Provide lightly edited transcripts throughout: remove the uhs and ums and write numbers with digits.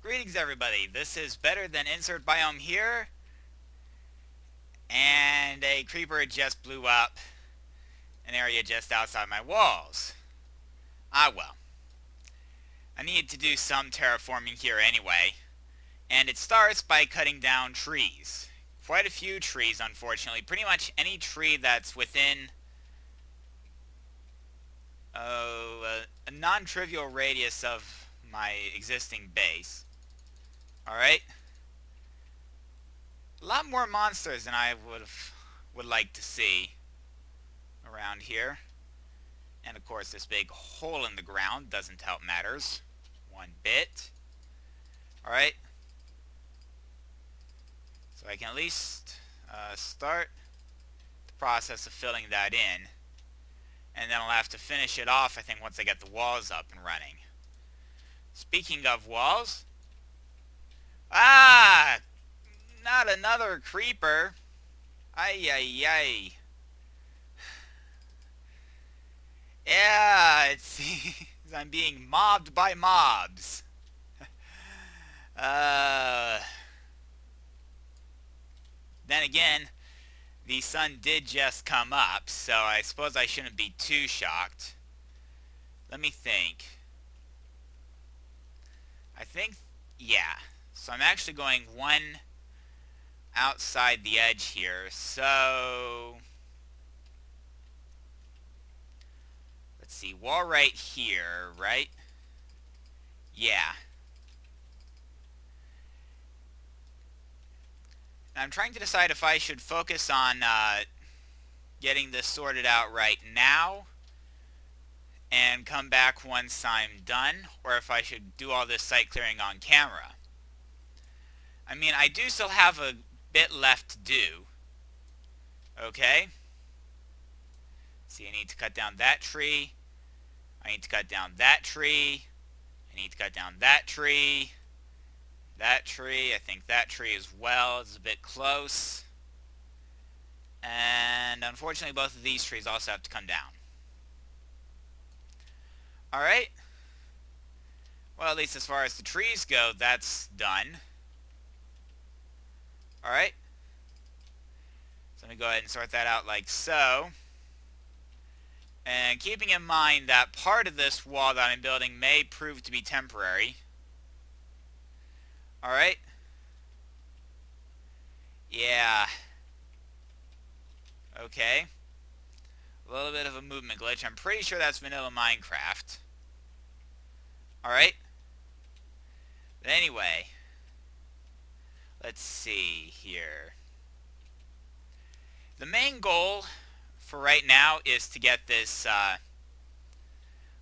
Greetings everybody, this is Better Than Insert Biome here, and a creeper just blew up an area just outside my walls. Ah well, I need to do some terraforming here anyway, and it starts by cutting down trees. Quite a few trees, unfortunately. Pretty much any tree that's within a non-trivial radius of my existing base. Alright? A lot more monsters than I would like to see around here. And of course this big hole in the ground doesn't help matters one bit. Alright. So I can at least start the process of filling that in. And then I'll have to finish it off, I think, once I get the walls up and running. Speaking of walls... Ah! Not another creeper. Ay, ay, ay. Yeah, it seems I'm being mobbed by mobs. Then again, the sun did just come up, so I suppose I shouldn't be too shocked. Let me think. I think, yeah. So I'm actually going one outside the edge here, so... Let's see, wall right here, right? Yeah. And I'm trying to decide if I should focus on getting this sorted out right now and come back once I'm done, or if I should do all this site clearing on camera. I mean, I do still have a bit left to do. Okay? See, I need to cut down that tree. I need to cut down that tree. I need to cut down that tree. That tree. I think that tree as well is a bit close. And unfortunately, both of these trees also have to come down. Alright. Well, at least as far as the trees go, that's done. Alright. So let me go ahead and sort that out like so. And keeping in mind that part of this wall that I'm building may prove to be temporary. Alright. Yeah. Okay. A little bit of a movement glitch. I'm pretty sure that's vanilla Minecraft. Alright. But anyway. Let's see here. The main goal for right now is to get this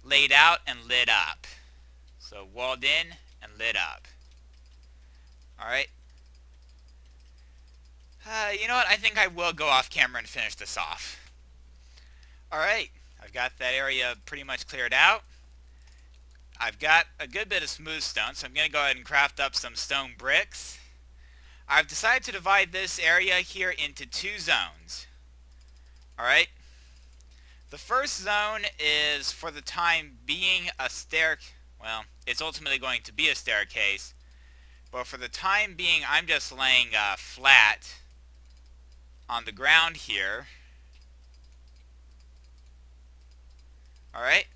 laid out and lit up. So walled in and lit up. Alright. You know what? I think I will go off camera and finish this off. Alright. I've got that area pretty much cleared out. I've got a good bit of smooth stone, so I'm going to go ahead and craft up some stone bricks. I've decided to divide this area here into two zones. Alright? The first zone is, for the time being, a well, it's ultimately going to be a staircase. But for the time being, I'm just laying flat on the ground here. Alright?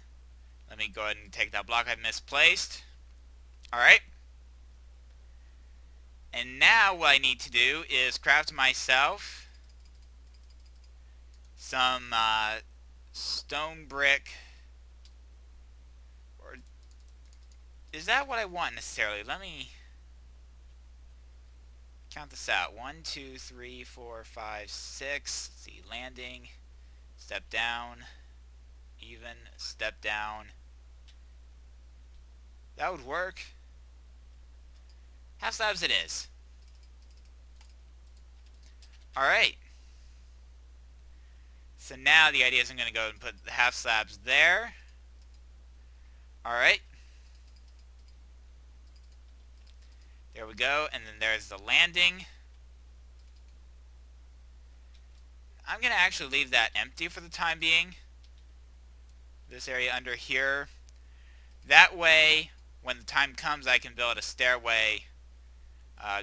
Let me go ahead and take that block I've misplaced. Alright? And now what I need to do is craft myself some stone brick. Or is that what I want necessarily? Let me count this out. 1, 2, 3, 4, 5, 6. Let's see, landing, step down, even, step down. That would work. Half slabs it is. Alright. So now the idea is I'm going to go and put the half slabs there. Alright. There we go. And then there's the landing. I'm going to actually leave that empty for the time being. This area under here. That way, when the time comes, I can build a stairway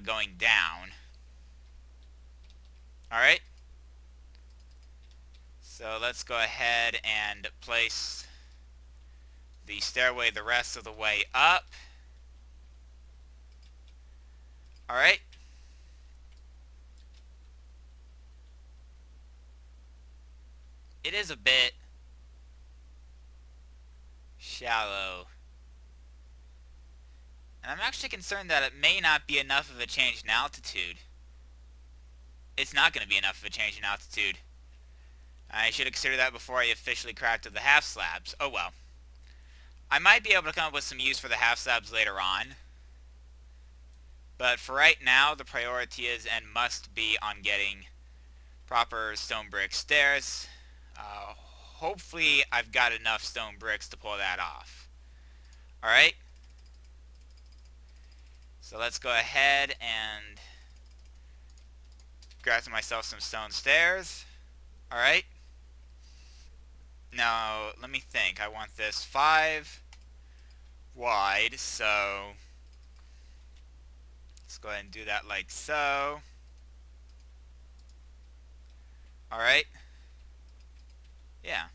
going down. Alright? So let's go ahead and place the stairway the rest of the way up. Alright? It is a bit shallow. And I'm actually concerned that it may not be enough of a change in altitude. It's not going to be enough of a change in altitude. I should have considered that before I officially crafted the half slabs. Oh well. I might be able to come up with some use for the half slabs later on. But for right now, the priority is and must be on getting proper stone brick stairs. Hopefully I've got enough stone bricks to pull that off. Alright? So let's go ahead and craft myself some stone stairs. Alright? Now, let me think. I want this 5 wide, so let's go ahead and do that like so. Alright? Yeah.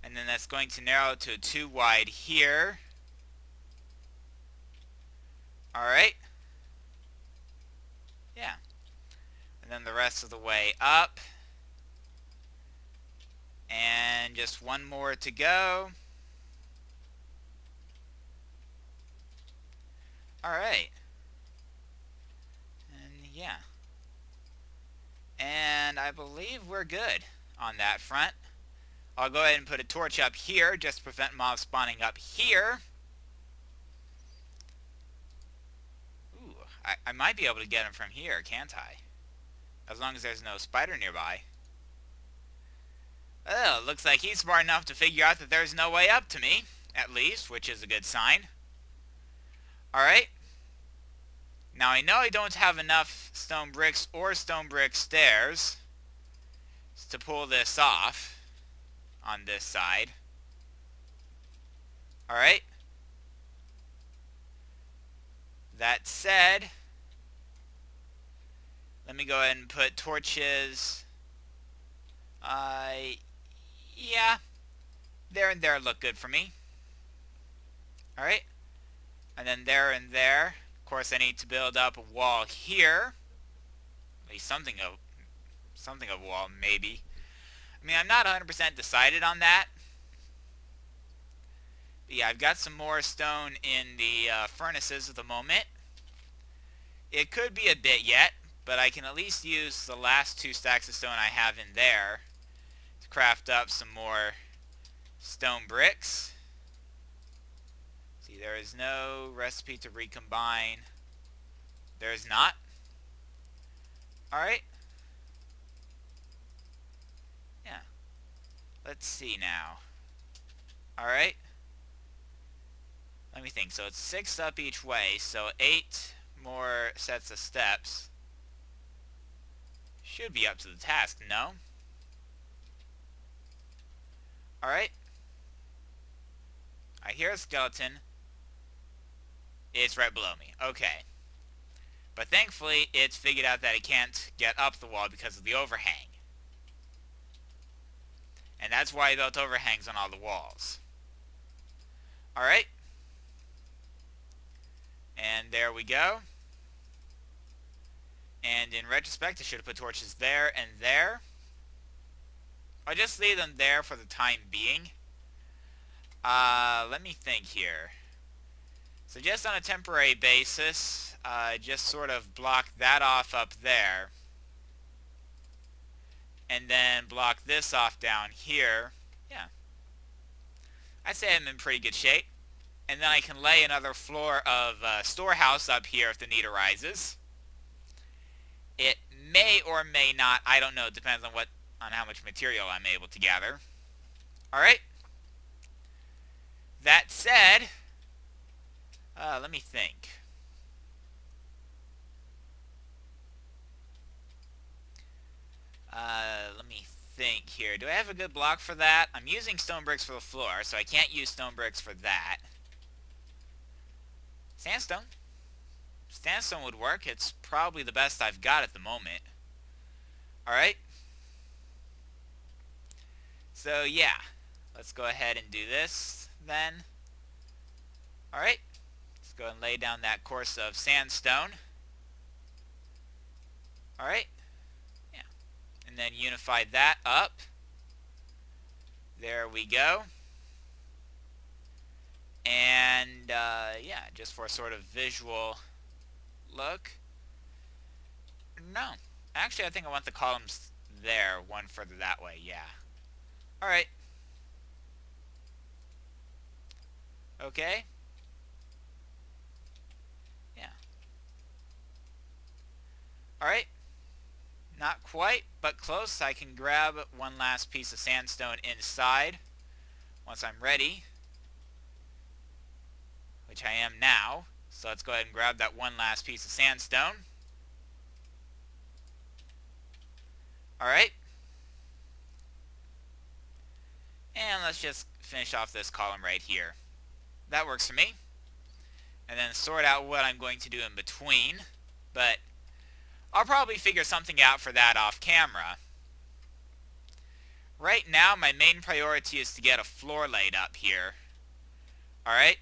And then that's going to narrow to a 2 wide here. Alright? Yeah. And then the rest of the way up. And just one more to go. Alright. And yeah. And I believe we're good on that front. I'll go ahead and put a torch up here just to prevent mobs spawning up here. Ooh, I might be able to get them from here, can't I? As long as there's no spider nearby. Oh, looks like he's smart enough to figure out that there's no way up to me, at least, which is a good sign. Alright. Now I know I don't have enough stone bricks or stone brick stairs to pull this off on this side. Alright. That said, let me go ahead and put torches. Yeah. There and there look good for me. Alright. And then there and there. Of course, I need to build up a wall here. At least something of a wall, maybe. I mean, I'm not 100% decided on that. But yeah, I've got some more stone in the furnaces at the moment. It could be a bit yet, but I can at least use the last 2 stacks of stone I have in there to craft up some more stone bricks. See, there is no recipe to recombine. There is not. Alright. Yeah. Let's see now. Alright. Let me think. So it's 6 up each way, so 8 more sets of steps. Should be up to the task, no? Alright. I hear a skeleton. It's right below me. Okay. But thankfully, it's figured out that it can't get up the wall because of the overhang. And that's why I built overhangs on all the walls. Alright. And there we go. And in retrospect, I should have put torches there and there. I'll just leave them there for the time being. Let me think here. So just on a temporary basis, just sort of block that off up there. And then block this off down here. Yeah. I'd say I'm in pretty good shape. And then I can lay another floor of storehouse up here if the need arises. It may or may not, I don't know, it depends on how much material I'm able to gather. Alright. That said, let me think. Let me think here. Do I have a good block for that? I'm using stone bricks for the floor, so I can't use stone bricks for that. Sandstone. Sandstone would work. It's probably the best I've got at the moment. Alright. So yeah, let's go ahead and do this then. Alright, let's go and lay down that course of sandstone. Alright, yeah. And then unify that up. There we go. And yeah, just for a sort of visual look. No, actually I think I want the columns there, one further that way, yeah. Alright. Okay. Yeah. Alright. Not quite, but close. I can grab one last piece of sandstone inside once I'm ready, which I am now. So let's go ahead and grab that one last piece of sandstone. Alright. And let's just finish off this column right here. That works for me. And then sort out what I'm going to do in between. But I'll probably figure something out for that off camera. Right now, my main priority is to get a floor laid up here. Alright?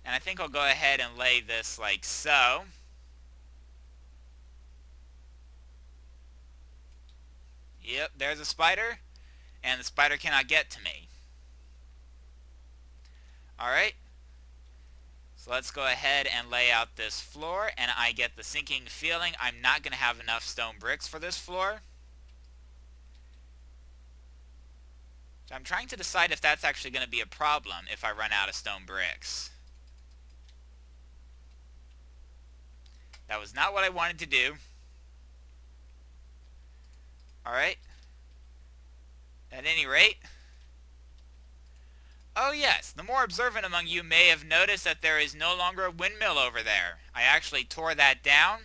And I think I'll go ahead and lay this like so. Yep, there's a spider. And the spider cannot get to me. Alright. So let's go ahead and lay out this floor, and I get the sinking feeling I'm not going to have enough stone bricks for this floor. So I'm trying to decide if that's actually going to be a problem if I run out of stone bricks. That was not what I wanted to do. Alright. At any rate... Oh yes, the more observant among you may have noticed that there is no longer a windmill over there. I actually tore that down.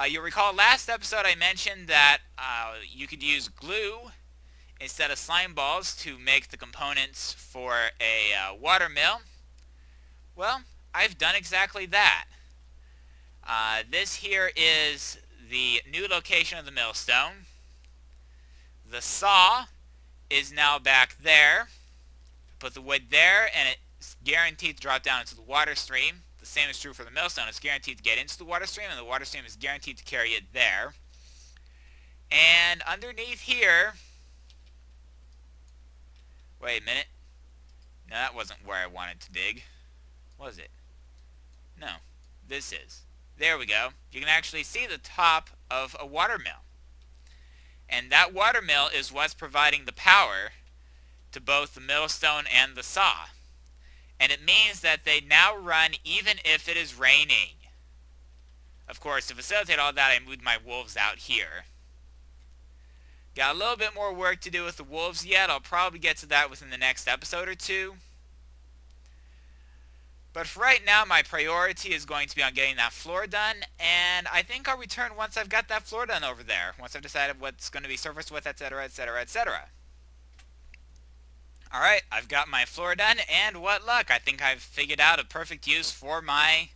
You'll recall last episode I mentioned that you could use glue instead of slime balls to make the components for a water mill. Well, I've done exactly that. This here is the new location of the millstone. The saw is now back there. Put the wood there, and it's guaranteed to drop down into the water stream. The same is true for the millstone. It's guaranteed to get into the water stream, and the water stream is guaranteed to carry it there. And underneath here... Wait a minute. No, that wasn't where I wanted to dig. Was it? No. This is. There we go. You can actually see the top of a water mill. And that water mill is what's providing the power to both the millstone and the saw. And it means that they now run even if it is raining. Of course, to facilitate all that, I moved my wolves out here. Got a little bit more work to do with the wolves yet. I'll probably get to that within the next episode or two. But for right now, my priority is going to be on getting that floor done, and I think I'll return once I've got that floor done over there. Once I've decided what's going to be surfaced with, etc., etc., etc. Alright, I've got my floor done, and what luck! I think I've figured out a perfect use for my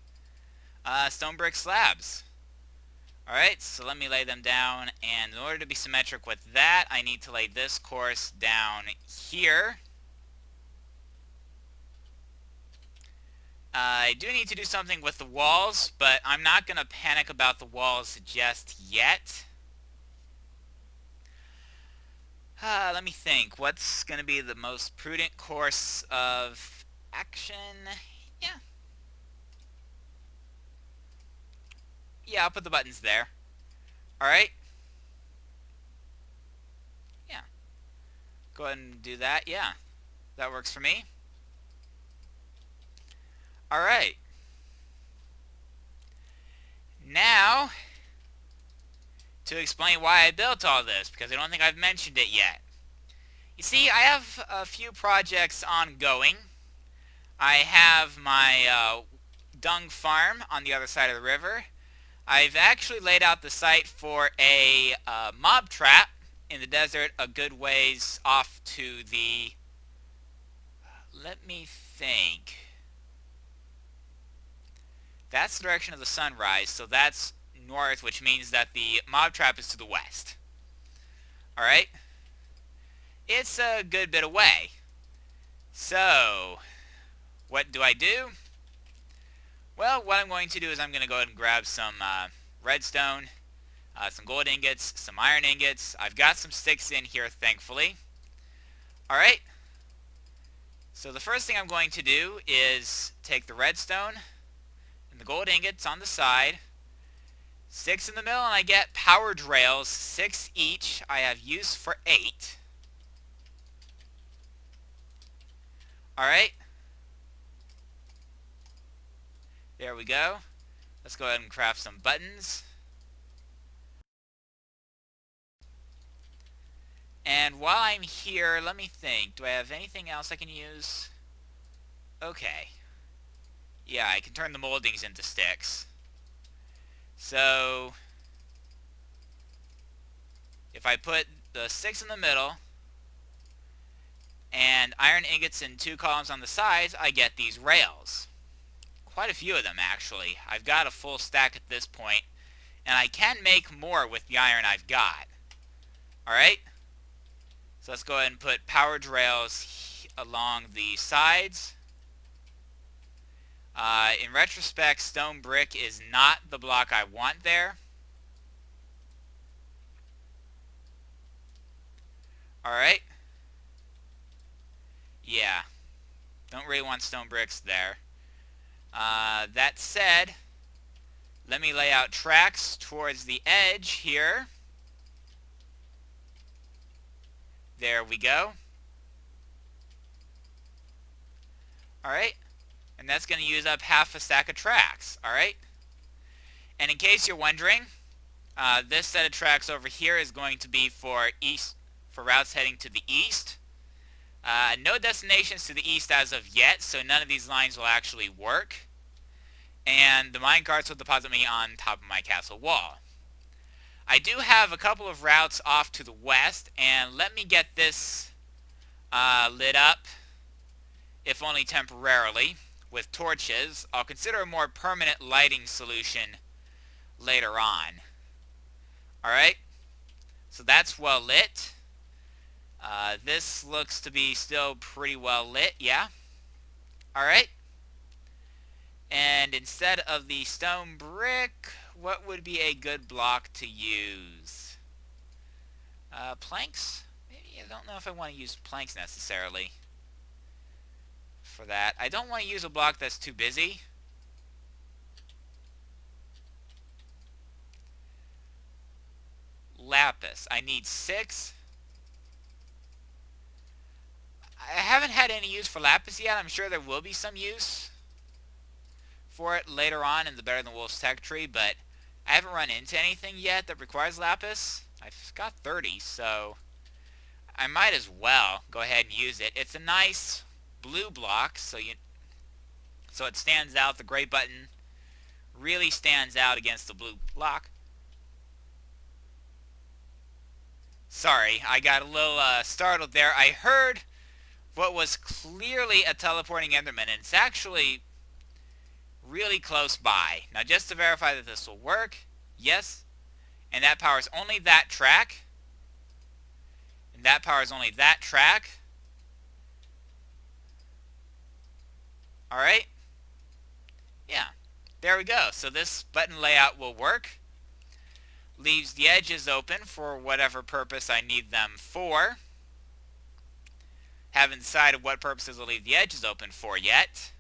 stone brick slabs. Alright, so let me lay them down, and in order to be symmetric with that, I need to lay this course down here. I do need to do something with the walls, but I'm not going to panic about the walls just yet. Let me think. What's going to be the most prudent course of action? Yeah. Yeah, I'll put the buttons there. Alright. Yeah. Go ahead and do that. Yeah. That works for me. Alright. Now, to explain why I built all this, because I don't think I've mentioned it yet. You see, I have a few projects ongoing. I have my dung farm on the other side of the river. I've actually laid out the site for a mob trap in the desert a good ways off to the... let me think that's the direction of the sunrise, so that's north, which means that the mob trap is to the west. Alright? It's a good bit away. So, what do I do? Well, what I'm going to do is I'm going to go ahead and grab some redstone, some gold ingots, some iron ingots. I've got some sticks in here, thankfully. Alright? So the first thing I'm going to do is take the redstone and the gold ingots on the side, 6 in the middle, and I get powered rails, 6 each. I have use for 8. Alright. There we go. Let's go ahead and craft some buttons. And while I'm here, let me think. Do I have anything else I can use? Okay. Yeah, I can turn the moldings into sticks. So, if I put the 6 in the middle, and iron ingots in 2 columns on the sides, I get these rails. Quite a few of them, actually. I've got a full stack at this point, and I can make more with the iron I've got. Alright? So let's go ahead and put powered rails along the sides. In retrospect, stone brick is not the block I want there. Alright. Yeah. Don't really want stone bricks there. That said, let me lay out tracks towards the edge here. There we go. Alright. And that's going to use up half a stack of tracks. Alright. And in case you're wondering, this set of tracks over here is going to be for routes heading to the east. No destinations to the east as of yet, so none of these lines will actually work. And the minecarts will deposit me on top of my castle wall. I do have a couple of routes off to the west, and let me get this lit up, if only temporarily, with torches. I'll consider a more permanent lighting solution later on. Alright, so that's well lit. This looks to be still pretty well lit, yeah. Alright. And instead of the stone brick, what would be a good block to use? Planks? Maybe I don't know if I want to use planks necessarily for that. I don't want to use a block that's too busy. Lapis. I need 6. I haven't had any use for lapis yet. I'm sure there will be some use for it later on in the Better Than Wolves tech tree, but I haven't run into anything yet that requires lapis. I've got 30, so I might as well go ahead and use it. It's a nice blue block, so it stands out. The gray button really stands out against the blue block. Sorry, I got a little startled there. I heard what was clearly a teleporting Enderman, and it's actually really close by. Now, just to verify that this will work, yes, and that powers only that track, and that powers only that track. Alright, yeah, there we go. So this button layout will work. Leaves the edges open for whatever purpose I need them for. Haven't decided what purposes I'll leave the edges open for yet.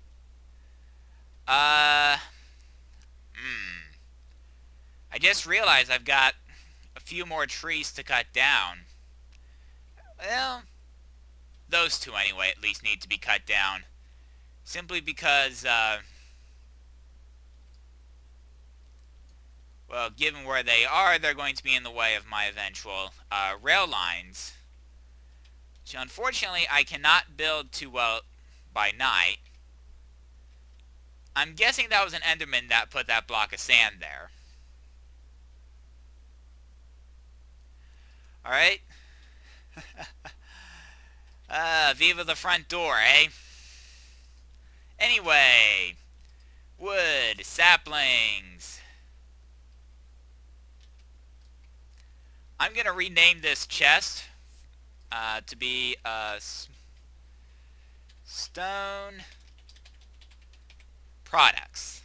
I just realized I've got a few more trees to cut down. Well, those two anyway at least need to be cut down. Simply because, well, given where they are, they're going to be in the way of my eventual rail lines. Which, unfortunately, I cannot build too well by night. I'm guessing that was an Enderman that put that block of sand there. Alright. Viva the front door, eh? Anyway, wood, saplings. I'm going to rename this chest to be stone products.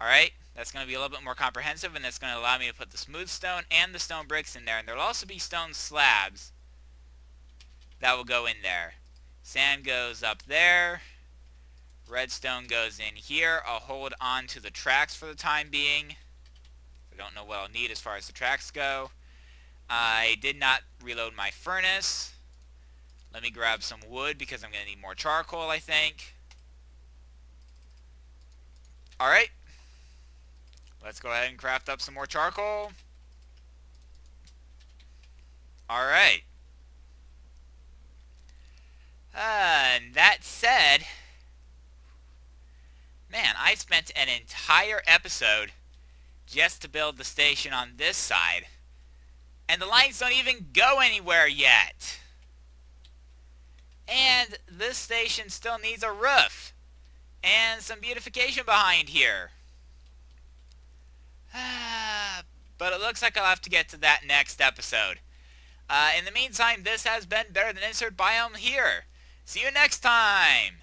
Alright, that's going to be a little bit more comprehensive, and that's going to allow me to put the smooth stone and the stone bricks in there. And there will also be stone slabs that will go in there. Sand goes up there. Redstone goes in here. I'll hold on to the tracks for the time being. I don't know what I'll need as far as the tracks go. I did not reload my furnace. Let me grab some wood because I'm going to need more charcoal, I think. Alright. Let's go ahead and craft up some more charcoal. Alright. And that said, man, I spent an entire episode just to build the station on this side. And the lines don't even go anywhere yet. And this station still needs a roof. And some beautification behind here. But it looks like I'll have to get to that next episode. In the meantime, this has been Better Than Insert Biome here. See you next time!